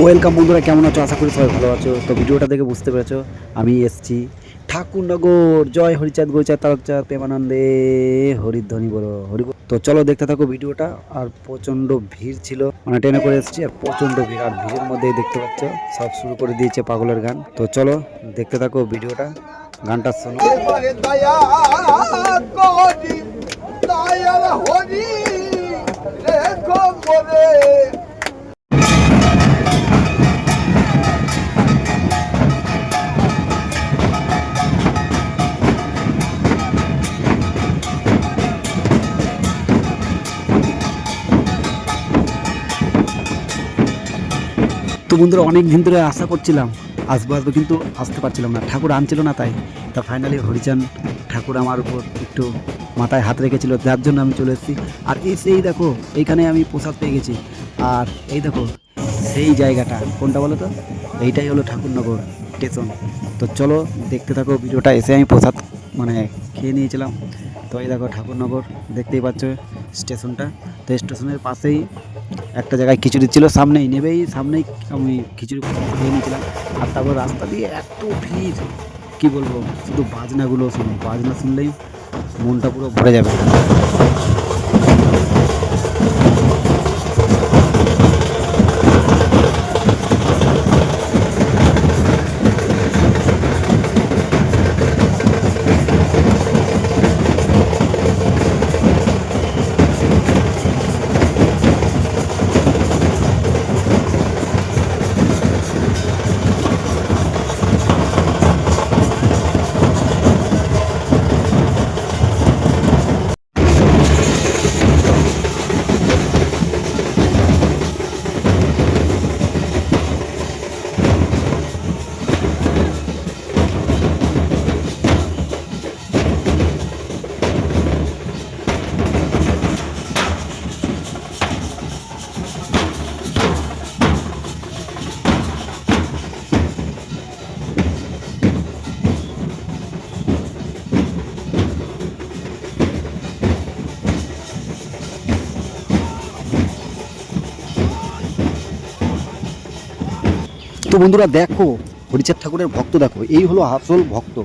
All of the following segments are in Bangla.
ওয়েলকাম বন্ধুরা, কেমন আছো? আশা করি সবাই ভালো আছো। তো ভিডিওটা দেখে বুঝতে পেরেছো আমি এসছি ঠাকুরনগর। জয় হরিচাঁদ গোচাঁদ তারকচাঁদ প্রেমানন্দে হরিধ্বনি বলো হরি বল। তো চলো দেখতে থাকো ভিডিওটা। আর প্রচণ্ড ভিড় ছিল, মানে ট্রেনে করে এসেছি আর প্রচণ্ড ভিড়। আর ভিড়ের মধ্যেই দেখতে পাচ্ছ সব শুরু করে দিয়েছে পাগলের গান। তো চলো দেখতে থাকো ভিডিওটা, গানটা শোনো। তো বন্ধুরা, অনেক দিন ধরে আশা করছিলাম আসবো আসবো, কিন্তু আসতে পারছিলাম না, ঠাকুর আনছিল না। তাই তা ফাইনালি হরিচাঁদ ঠাকুর আমার উপর একটু মাথায় হাত রেখেছিল, যার জন্য আমি চলে এসেছি। আর এই দেখো, এইখানে আমি প্রসাদ পেয়ে গেছি। আর এই দেখো সেই জায়গাটা কোনটা বলো তো, এইটাই হলো ঠাকুরনগর স্টেশন। তো চলো দেখতে থাকো ভিডিওটা। এসে আমি প্রসাদ মানে খেয়ে নিয়েছিলাম। তো এই দেখো ঠাকুরনগর, দেখতেই পাচ্ছ স্টেশনটা। তো স্টেশনের পাশেই একটা জায়গায় খিচুড়ি ছিল, সামনেই নেবেই সামনেই আমি খিচুড়ি খেয়ে নিয়েছিলাম। আর তারপর রাস্তা দিয়ে এত ভিড়, কি বলবো, শুধু বাজনাগুলো শুনো, বাজনা শুনলেই মনটা পুরো ভরে যাবে। তো বন্ধুরা দেখো, হরিচাঁদ ঠাকুরের ভক্ত দেখো, এই হলো আসল ভক্ত,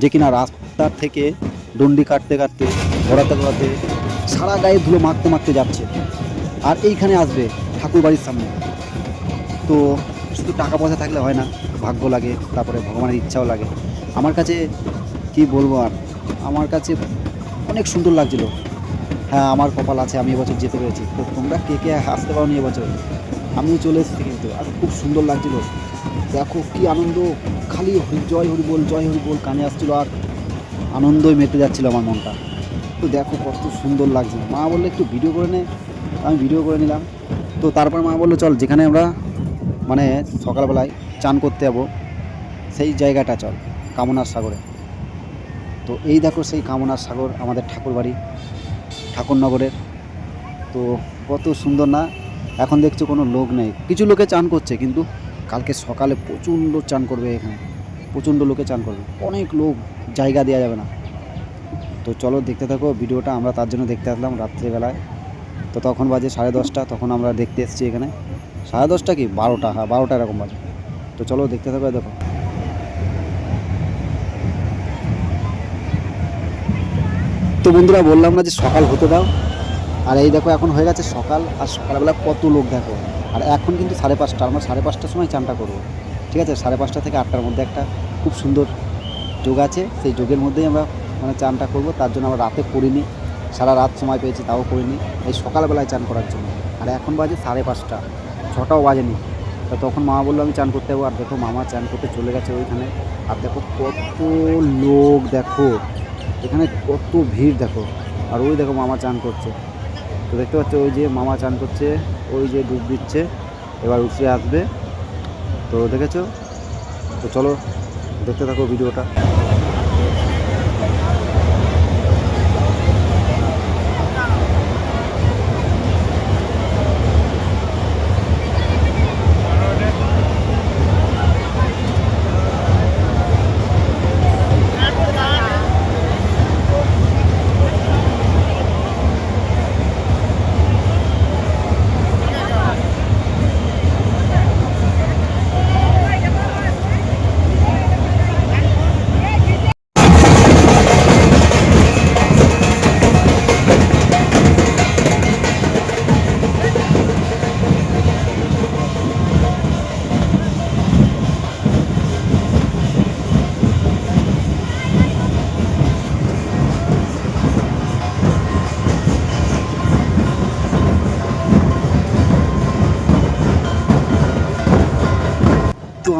যে কিনা রাস্তার থেকে ডন্ডি কাটতে কাটতে ঘোরাতে ঘোরাতে সারা গায়ে ধুলো মাখতে মাখতে যাচ্ছে। আর এইখানে আসবে ঠাকুর বাড়ির সামনে। তো শুধু টাকা পয়সা থাকলে হয় না, ভাগ্য লাগে, তারপরে ভগবানের ইচ্ছাও লাগে। আমার কাছে কি বলবো আর, আমার কাছে অনেক সুন্দর লাগছিল। হ্যাঁ, আমার কপাল আছে, আমি এবছর যেতে পেরেছি। তো তোমরা কে কে আসতে পারো নি এবছর? আমিও চলে এসেছি কিন্তু, আর খুব সুন্দর লাগছিল। দেখো কি আনন্দ, খালি জয় হরি বল জয় হরি বল কানে আসছিলো, আর আনন্দই মেতে যাচ্ছিলো আমার মনটা। তো দেখো কত সুন্দর লাগছে। মা বললো একটু ভিডিও করে নে, আমি ভিডিও করে নিলাম। তো তারপর মা বললো চল, যেখানে আমরা মানে সকালবেলায় চান করতে যাবো সেই জায়গাটা চল, কামনার সাগরে। তো এই দেখো সেই কামনার সাগর আমাদের ঠাকুর বাড়ি ঠাকুরনগরের। তো কত সুন্দর না? এখন দেখছো কোনো লোক নেই, কিছু লোকে চান করছে, কিন্তু কালকে সকালে প্রচণ্ড চান করবে এখানে, প্রচণ্ড লোকে চান করবে, অনেক লোক, জায়গা দেওয়া যাবে না। তো চলো দেখতে থাকো ভিডিওটা। আমরা তার জন্য দেখতে আসলাম রাত্রিবেলায়। তো তখন বাজে 10:30, তখন আমরা দেখতে এসেছি এখানে। 10:30 কি 12টা, হ্যাঁ 12টা এরকম বাজে। তো চলো দেখতে থাকো। দেখো তো বন্ধুরা, বললাম না যে সকাল হতে দাও। আর এই দেখো এখন হয়ে গেছে সকাল, আর সকালবেলা কত লোক দেখো। আর এখন কিন্তু 5:30, আমরা 5:30টার সময় চানটা করবো। ঠিক আছে, 5:30 থেকে 8টার মধ্যে একটা খুব সুন্দর যোগ আছে, সেই যোগের মধ্যেই আমরা মানে চানটা করবো। তার জন্য আমরা রাতে করিনি, সারা রাত সময় পেয়েছি তাও করিনি, এই সকালবেলায় চান করার জন্য। আর এখন বাজে 5:30, 6টাও বাজেনি। তো তখন মামা বললো আমি চান করতে যাবো। আর দেখো মামা চান করতে চলে গেছে ওইখানে। আর দেখো কত লোক, দেখো এখানে কত ভিড় দেখো। আর ওই দেখো মামা চান করছে। তো দেখতে পাচ্ছ ওই যে মামা চান করছে, ওই যে ডুব দিচ্ছে, এবার উঠে আসবে। তো দেখেছো? তো চলো দেখতে থাকো ভিডিওটা।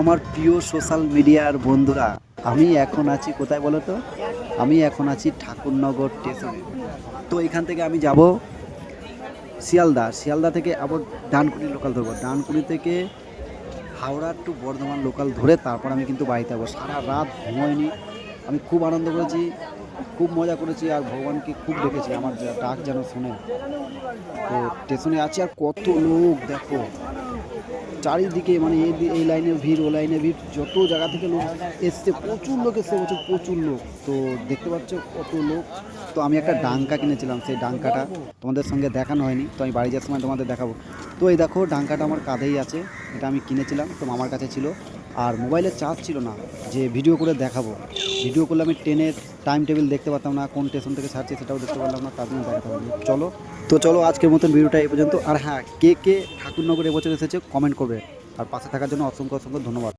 আমার প্রিয় সোশ্যাল মিডিয়ার বন্ধুরা, আমি এখন আছি কোথায় বলো তো? আমি এখন আছি ঠাকুরনগর স্টেশনে। তো এখান থেকে আমি যাব শিয়ালদা থেকে আবার ডানকুনি লোকাল ধরবো। ডানকুনি থেকে হাওড়া টু বর্ধমান লোকাল ধরে তারপর আমি কিন্তু বাড়িতে যাবো। সারা রাত ঘুমোইনি, আমি খুব আনন্দ করেছি, খুব মজা করেছি, আর ভগবানকে খুব ডেকেছি আমার ডাক যেন শোনে। তো স্টেশনে আছি, আর কত লোক দেখো চারিদিকে, মানে এই লাইনের ভিড়, ও লাইনের ভিড়, যত জায়গা থেকে লোক এসছে, প্রচুর লোক এসছে, প্রচুর লোক। তো দেখতে পাচ্ছ কত লোক। তো আমি একটা ডাঙ্কা কিনেছিলাম, সেই ডাঙ্কাটা তোমাদের সঙ্গে দেখানো হয়নি, তো আমি বাড়ি যাওয়ার সময় তোমাদের দেখাবো। তো এই দেখো ডাঙ্কাটা আমার কাঁধেই আছে, এটা আমি কিনেছিলাম, তো মামার কাছে ছিল। আর মোবাইলে চার্জ ছিল না যে ভিডিও করে দেখাবো। ভিডিও করলে আমি ট্রেনের টাইম টেবিল দেখতে পারতাম না, কোন স্টেশন থেকে ছাড়ছে সেটাও দেখতে পারলাম না, তার জন্য দেখাতে পারলাম। চলো আজকের মতন ভিডিওটা এই পর্যন্ত। আর হ্যাঁ, কে কে ঠাকুরনগর এবছর এসেছে কমেন্ট করবে, আর পাশে থাকার জন্য অসংখ্য ধন্যবাদ।